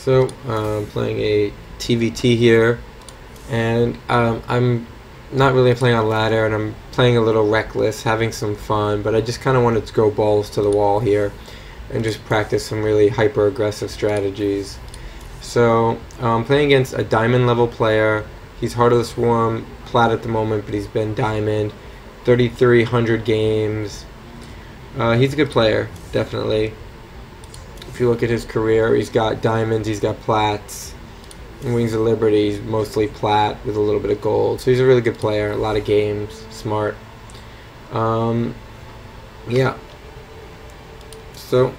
So I'm playing a TvT here, and I'm not really playing on ladder, and I'm playing a little reckless, having some fun, but I just kind of wanted to go balls to the wall here and just practice some really hyper aggressive strategies. So I'm playing against a diamond level player. He's Heart of the Swarm plat at the moment, but he's been diamond 3,300 games. He's a good player, definitely. If you look at his career, he's got diamonds, he's got plats. In Wings of Liberty, he's mostly plat with a little bit of gold. So he's a really good player, a lot of games, smart. Yeah. So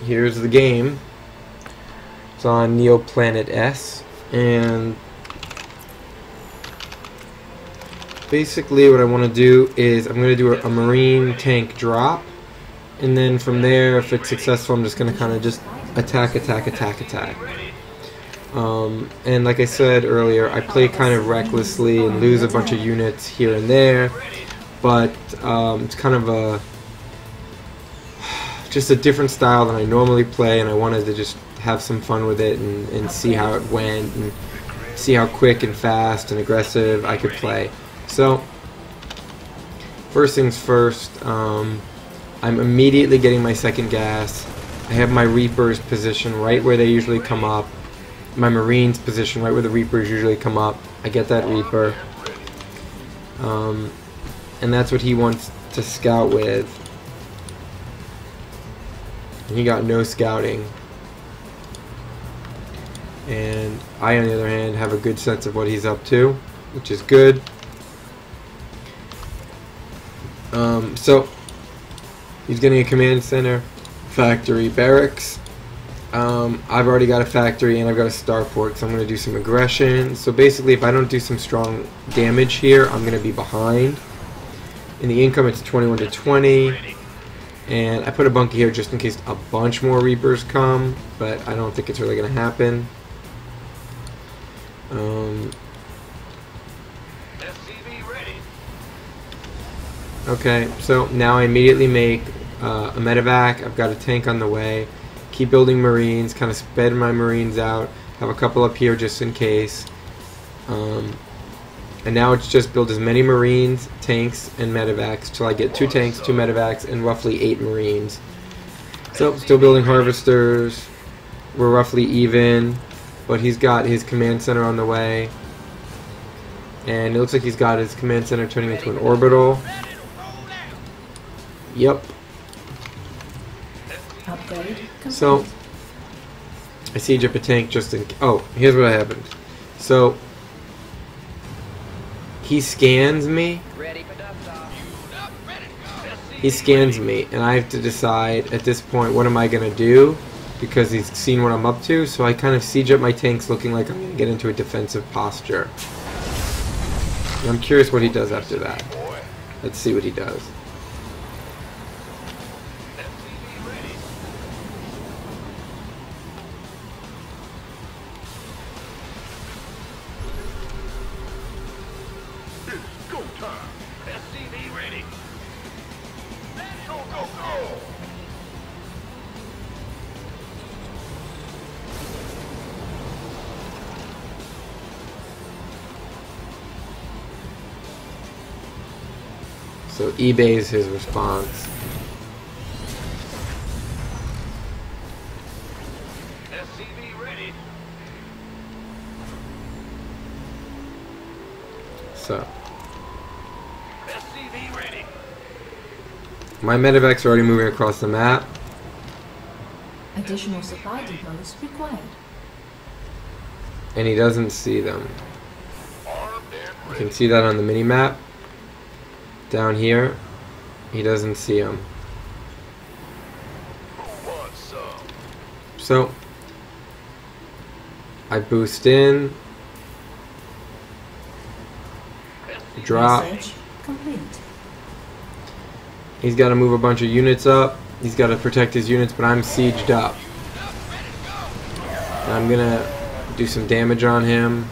here's the game. It's on Neoplanet S, and basically what I want to do is I'm going to do a marine tank drop, and then from there, if it's successful, I'm just going to kind of just attack. And like I said earlier, I play kind of recklessly and lose a bunch of units here and there, but it's kind of just a different style than I normally play, and I wanted to just have some fun with it and see how it went and see how quick and fast and aggressive I could play. So first things first, I'm immediately getting my second gas. I have my Reapers positioned right where they usually come up. My Marines positioned right where the Reapers usually come up. I get that Reaper. And that's what he wants to scout with. And he got no scouting. And I, on the other hand, have a good sense of what he's up to, which is good. So he's getting a command center, factory, barracks. I've already got a factory and I've got a starport, so I'm going to do some aggression. So basically, if I don't do some strong damage here, I'm going to be behind. In the income, it's 21 to 20. And I put a bunker here just in case a bunch more Reapers come, but I don't think it's really going to happen. Okay, so now I immediately make a medevac. I've got a tank on the way. Keep building Marines, kind of spread my Marines out. Have a couple up here just in case. And now it's just build as many Marines, tanks, and medevacs till I get 2 tanks, 2 medevacs, and roughly 8 Marines. So, still building harvesters. We're roughly even, but he's got his command center on the way. And it looks like he's got his command center turning into an orbital. Yep. So, I siege up a tank just in... Oh, here's what happened. So, he scans me. He scans me, and I have to decide at this point what am I going to do, because he's seen what I'm up to. So I kind of siege up my tanks looking like I'm going to get into a defensive posture. And I'm curious what he does after that. Let's see what he does. So eBay is his response. So my medevacs are already moving across the map. Additional supply depots required. And he doesn't see them. You can see that on the mini map. Down here, he doesn't see them. So I boost in, drop. He's got to move a bunch of units up. He's got to protect his units, but I'm sieged up. And I'm gonna do some damage on him.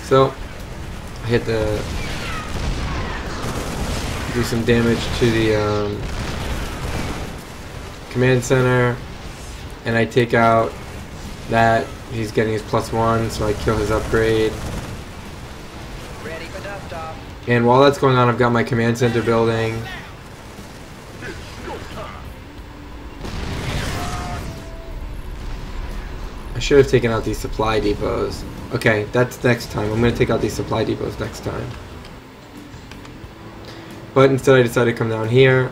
So I hit the do some damage to the command center, and I take out that. He's getting his +1, so I kill his upgrade. Ready for dust-off. And while that's going on, I've got my command center building. I should have taken out these supply depots. Okay, that's next time. I'm going to take out these supply depots next time. But instead I decided to come down here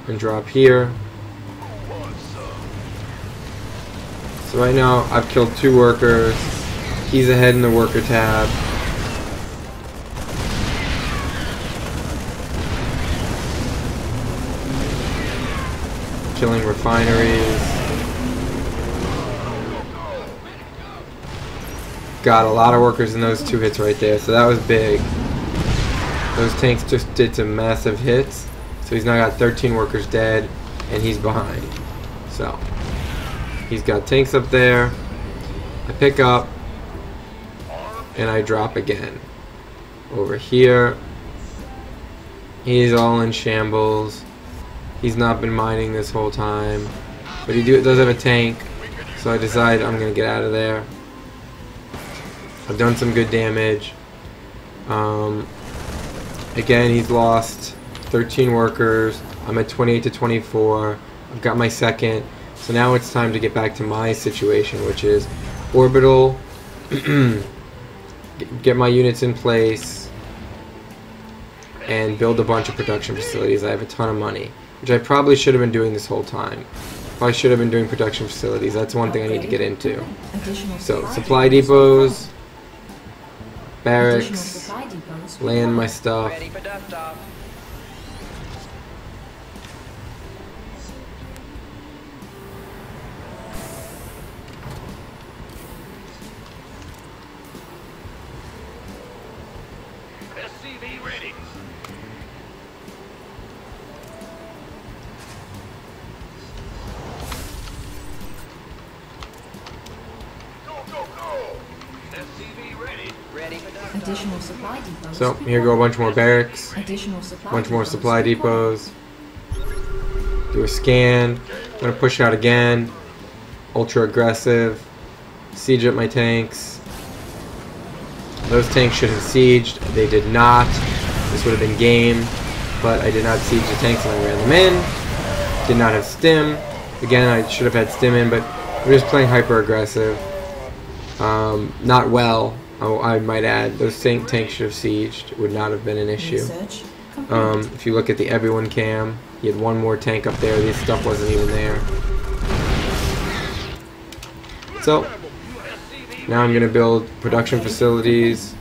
and drop here. So right now I've killed 2 workers. He's ahead in the worker tab. Killing refineries. Got a lot of workers in those 2 hits right there, so that was big. Those tanks just did some massive hits, so he's now got 13 workers dead, and he's behind. So he's got tanks up there. I pick up, and I drop again. Over here, he's all in shambles. He's not been mining this whole time, but he does have a tank, so I decide I'm gonna get out of there. I've done some good damage. Again, he's lost 13 workers. I'm at 28 to 24. I've got my second. So now it's time to get back to my situation, which is orbital. Get my units in place and build a bunch of production facilities. I have a ton of money, which I probably should have been doing this whole time. Probably should have been doing production facilities. That's one thing I need to get into. So supply depots, barracks, land my stuff. Ready for dust-off. SCV ready. Go, go, go. SCV ready. Ready for dust-off. Additional supply depots. So here go a bunch more barracks, Additional supply bunch more depots supply required. depots. Do a scan. I'm gonna push out again. Ultra aggressive. Siege up my tanks. Those tanks should have sieged. They did not. This would have been game, but I did not siege the tanks and I ran them in. Did not have stim. Again, I should have had stim in, but we're just playing hyper aggressive. Not well, I might add. Those tanks should have sieged. It would not have been an issue. Research complete. If you look at the everyone cam, he had one more tank up there. This stuff wasn't even there. So now I'm going to build production facilities.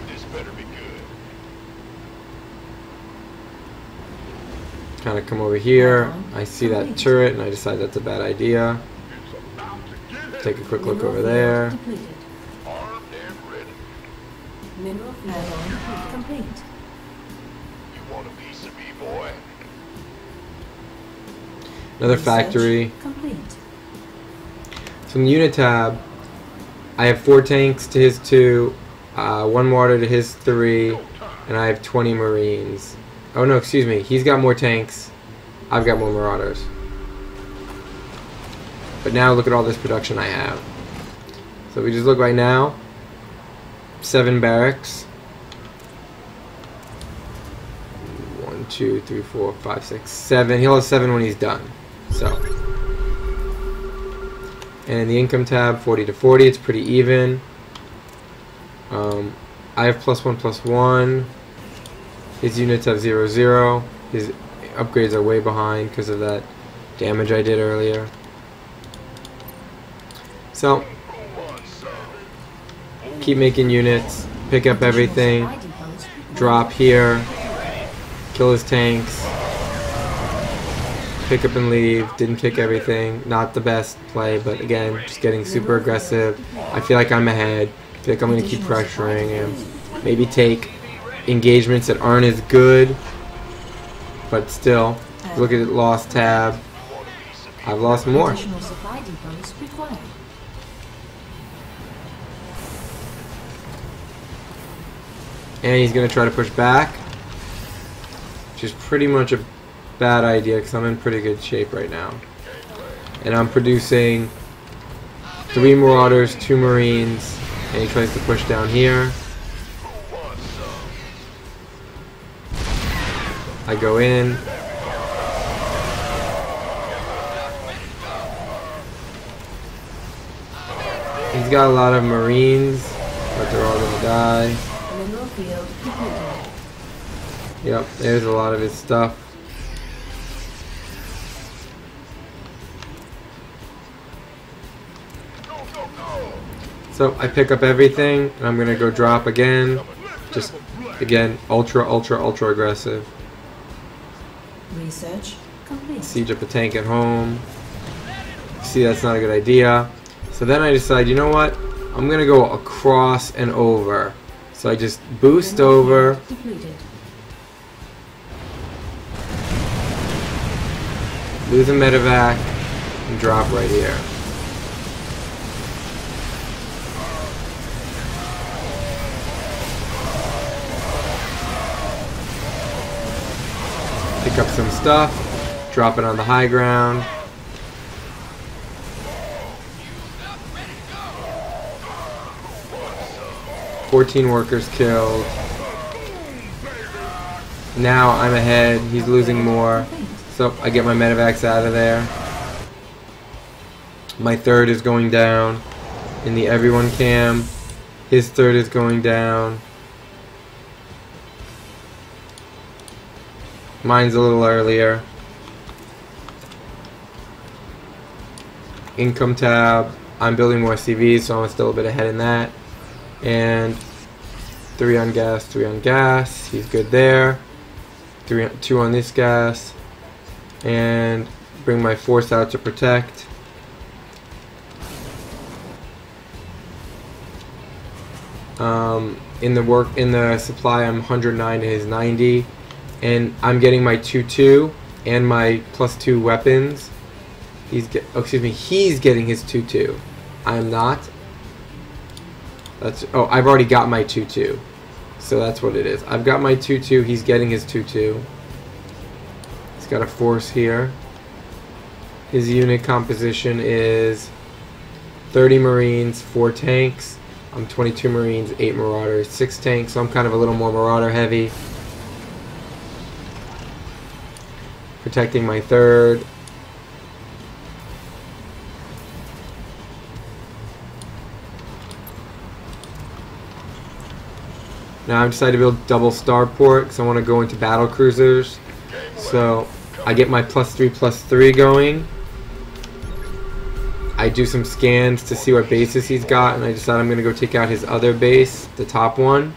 This better be good. Kind of come over here. I see that turret and I decide that's a bad idea. It's about to get it. Take a quick look Mineral over field there. depleted. Armed and ready. Mineral field complete. You want a piece of me, boy? Another Research factory. complete. So in the unit tab, I have 4 tanks to his 2, 1 water to his 3, and I have 20 marines. Oh no, excuse me. He's got more tanks. I've got more marauders. But now look at all this production I have. So if we just look right now, 7 barracks. 1, 2, 3, 4, 5, 6, 7. He'll have 7 when he's done. So. And in the income tab, 40 to 40, it's pretty even. I have +1/+1. His units have 0, 0. His upgrades are way behind because of that damage I did earlier. So, keep making units, pick up everything, Supply depots required. drop here, kill his tanks, pick up and leave. Didn't pick everything. Not the best play, but again, just getting super aggressive. I feel like I'm ahead. I feel like I'm going to keep pressuring him. Maybe take engagements that aren't as good, but still, look at it, lost tab. I've lost more. Additional supply depots required. And he's going to try to push back, which is pretty much a bad idea because I'm in pretty good shape right now. And I'm producing 3 Marauders, 2 Marines, and he tries to push down here. I go in. He's got a lot of Marines, but they're all gonna die. Mineral field completed. Yep, there's a lot of his stuff. So I pick up everything, and I'm gonna go drop again. Just again, ultra aggressive. Research complete. Siege up a tank at home. See, that's not a good idea. So then I decide, you know what? I'm gonna go across and over. So I just boost Mineral over. field depleted. Lose a medevac and drop right here. Pick up some stuff, drop it on the high ground. "14 workers killed. Now I'm ahead, he's losing more. So I get my medevacs out of there. My 3rd is going down in the everyone cam. His 3rd is going down. Mine's a little earlier. Income tab. I'm building more CVs, so I'm still a bit ahead in that. And 3 on gas, 3 on gas. He's good there. 2 on this gas. And bring my force out to protect. In the supply, I'm 109 to his 90, and I'm getting my 2-2 and my +2 weapons. He's getting his 2-2. I'm not. I've already got my 2-2, so that's what it is. I've got my 2-2. He's getting his 2-2. He's got a force here. His unit composition is 30 Marines, 4 tanks. I'm 22 Marines, 8 Marauders, 6 tanks, so I'm kind of a little more Marauder heavy. Protecting my 3rd. Now I've decided to build double starport because I want to go into battle cruisers. So I get my +3/+3 going. I do some scans to see what bases he's got, and I decide I'm going to go take out his other base, the top one.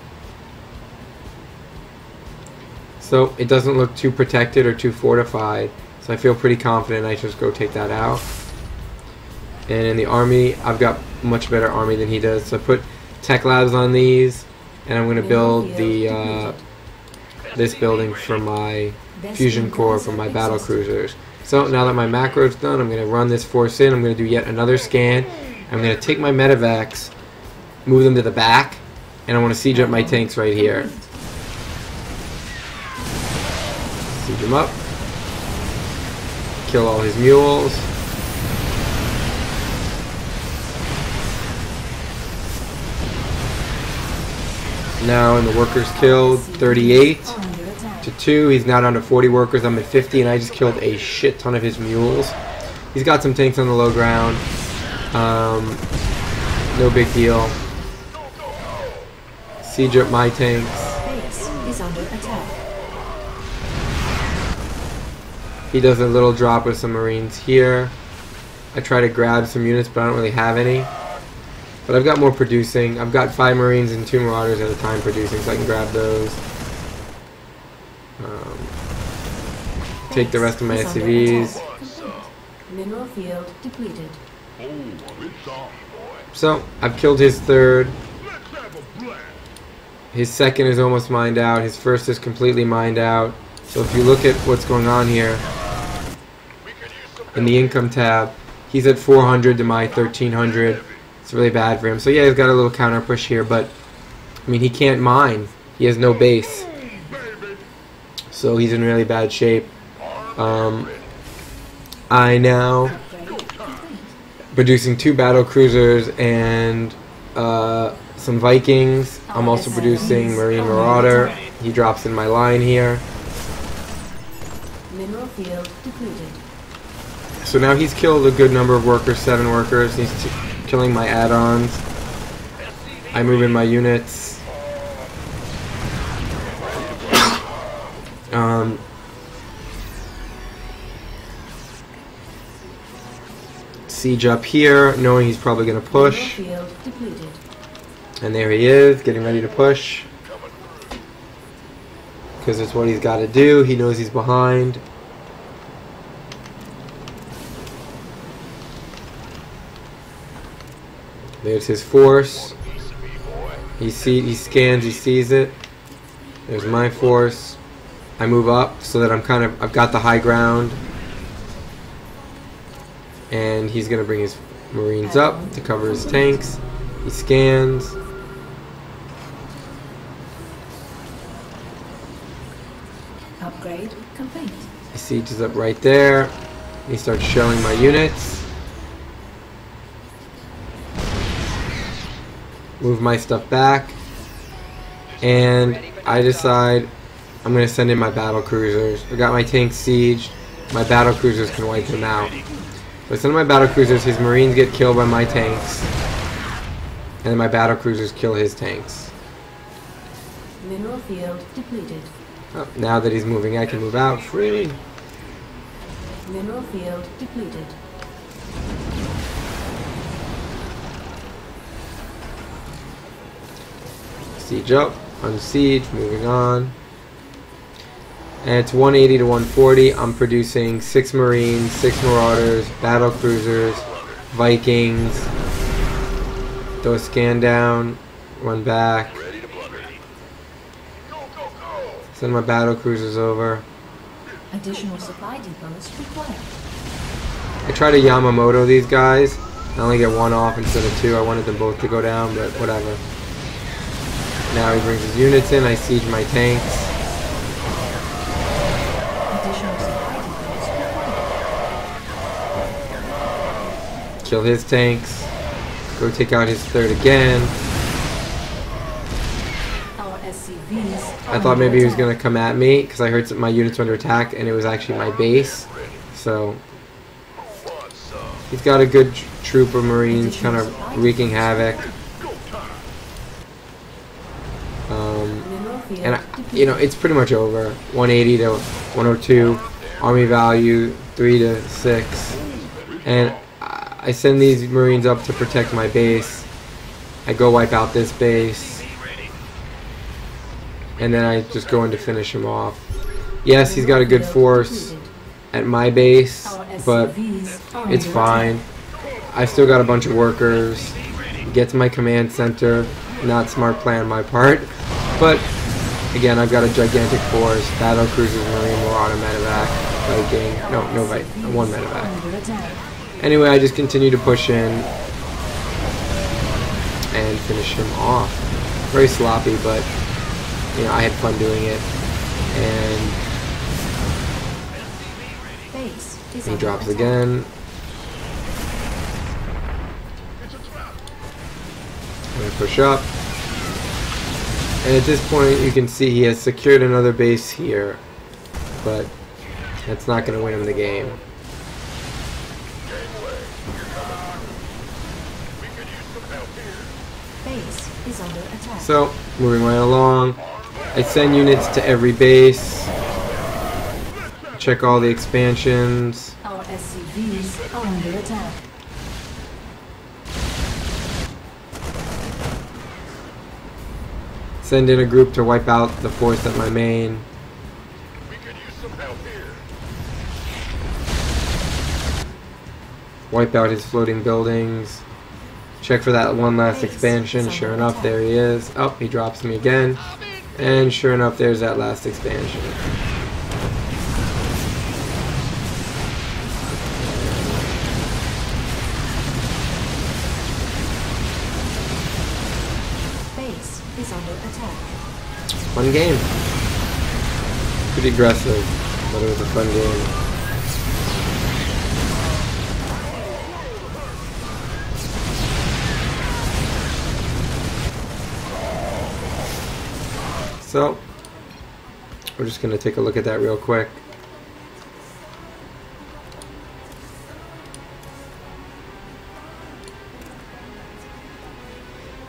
So it doesn't look too protected or too fortified, so I feel pretty confident I just go take that out. And in the army, I've got much better army than he does, so I put tech labs on these, and I'm going to build the this building for my fusion core for my battle cruisers. So now that my macro is done, I'm going to run this force in. I'm going to do yet another scan. I'm going to take my medevacs, move them to the back, and I want to siege up my tanks right here. Siege them up. Kill all his mules. Now, and the workers killed 38 to 2. He's now down to 40 workers. I'm at 50, and I just killed a shit ton of his mules. He's got some tanks on the low ground. No big deal. Siege up my tanks. Base is under attack. He does a little drop with some Marines here. I try to grab some units, but I don't really have any. But I've got more producing. I've got 5 Marines and 2 Marauders at a time producing, so I can grab those. Take the rest of my SCVs. Mineral field depleted. So I've killed his 3rd. His 2nd is almost mined out. His 1st is completely mined out. So if you look at what's going on here in the income tab, he's at 400 to my 1300. It's really bad for him. So yeah, he's got a little counter push here, but I mean, he can't mine. He has no base. So he's in really bad shape. I now Upgrade complete. producing 2 battle cruisers and some Vikings. I'm also producing Marine Marauder. He drops in my line here. Mineral field depleted. So now he's killed a good number of workers, 7 workers. He's killing my add-ons. I move in my units. Siege up here, knowing he's probably going to push. Mineral field depleted. And there he is, getting ready to push. Because it's what he's got to do. He knows he's behind. There's his force. He scans, he sees it. There's my force. I move up so that I've got the high ground. And he's gonna bring his Marines up to cover his tanks. He scans. Upgrade complete. He sieges up right there. He starts shelling my units. Move my stuff back. And I decide I'm going to send in my battle cruisers. I got my tanks sieged. My battle cruisers can wipe them out. If I send in my battle cruisers, his Marines get killed by my tanks. And then my battle cruisers kill his tanks. Mineral field depleted. Oh, now that he's moving, I can move out freely. Mineral field depleted. Siege up, unsiege, moving on. And it's 180 to 140. I'm producing 6 Marines, 6 Marauders, battle cruisers, Vikings. Throw a scan down, run back. Send my battle cruisers over. Additional supply depots required. I try to Yamamoto these guys. I only get 1 off instead of 2. I wanted them both to go down, but whatever. Now he brings his units in. I siege my tanks. Additional supply depots required. Kill his tanks. Go take out his 3rd again. Our SCVs I thought maybe he was going to come at me because I heard my units were under attack and it was actually my base. So he's got a good troop of Marines kind of wreaking havoc. And it's pretty much over. 180 to 102. Army value 3 to 6. And I send these Marines up to protect my base. I go wipe out this base. And then I just go in to finish him off. Yes, he's got a good force at my base, but it's fine. I've still got a bunch of workers. Get to my command center. Not smart play on my part. But again, I've got a gigantic force. Battle cruisers, Marine, Marauder, medevac, Viking. No, Viking. 1 medevac. Anyway, I just continue to push in and finish him off. Very sloppy, but I had fun doing it. And he drops again. I'm gonna push up. And at this point, you can see he has secured another base here, but that's not going to win him the game. Base is under attack. So, moving right along, I send units to every base, check all the expansions. Our SCVs are under attack. Send in a group to wipe out the force at my main. Wipe out his floating buildings. Check for that one last expansion. Sure enough, there he is. Oh, he drops me again. And sure enough, there's that last expansion. Base is under attack. Fun game. Pretty aggressive, but it was a fun game. So, we're just going to take a look at that real quick.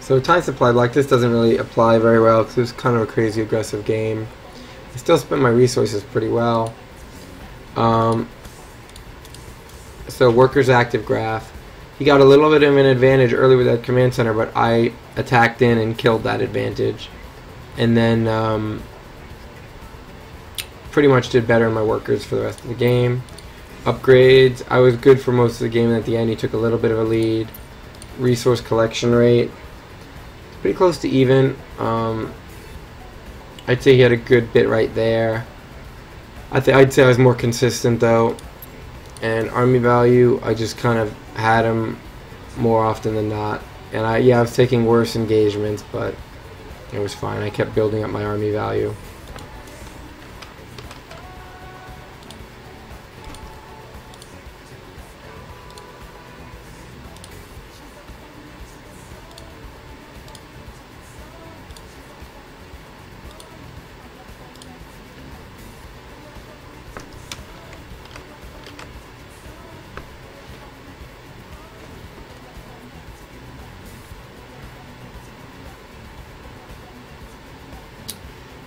So time supply block, this doesn't really apply very well because it was kind of a crazy aggressive game. I still spent my resources pretty well. So workers active graph. He got a little bit of an advantage early with that command center, but I attacked in and killed that advantage. And then pretty much did better in my workers for the rest of the game. Upgrades, I was good for most of the game, and at the end he took a little bit of a lead. Resource collection rate, pretty close to even. I'd say he had a good bit right there. I'd say I was more consistent though. And army value, I just kind of had him more often than not. And I was taking worse engagements, but it was fine. I kept building up my army value.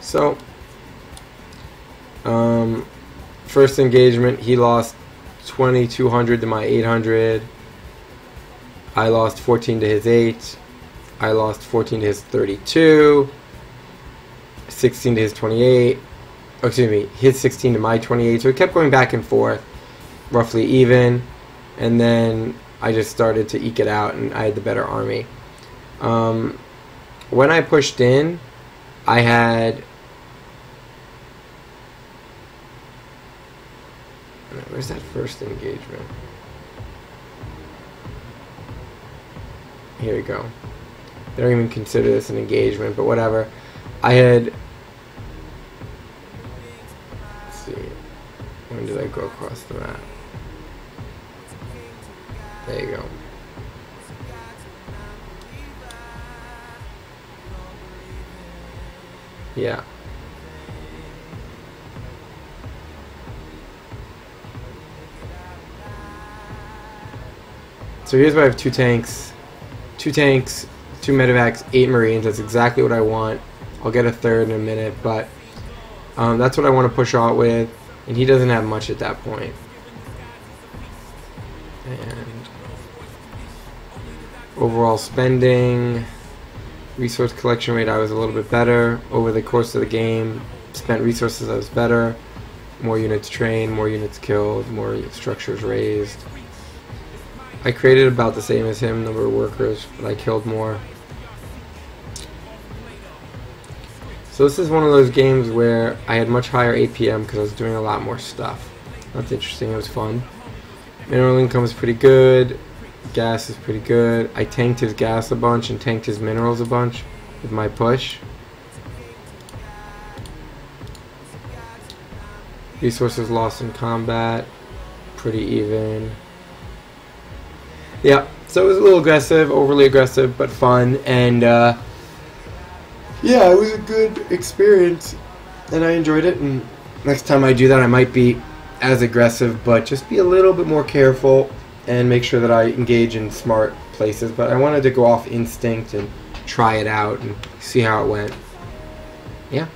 So, first engagement, he lost 2,200 to my 800. I lost 14 to his 8. I lost 14 to his 32. 16 to his 28. Oh, excuse me, his 16 to my 28. So it kept going back and forth, roughly even. And then I just started to eke it out, and I had the better army. When I pushed in, I had... Where's that first engagement? Here we go. They don't even consider this an engagement, but whatever. I had... Let's see. When did I go across the map? There you go. Yeah. So here's where I have 2 tanks, 2 medevacs, 8 marines. That's exactly what I want. I'll get a third in a minute, but that's what I want to push out with, and he doesn't have much at that point. And overall spending, resource collection rate, I was a little bit better over the course of the game. Spent resources, I was better. More units trained, more units killed, more structures raised. I created about the same as him, number of workers, but I killed more. So this is one of those games where I had much higher APM because I was doing a lot more stuff. That's interesting, it was fun. Mineral income is pretty good. Gas is pretty good. I tanked his gas a bunch and tanked his minerals a bunch with my push. Resources lost in combat, pretty even. Yeah, so it was a little aggressive, overly aggressive, but fun, and yeah, it was a good experience, and I enjoyed it, and next time I do that I might be as aggressive, but just be a little bit more careful, and make sure that I engage in smart places, but I wanted to go off instinct and try it out, and see how it went. Yeah.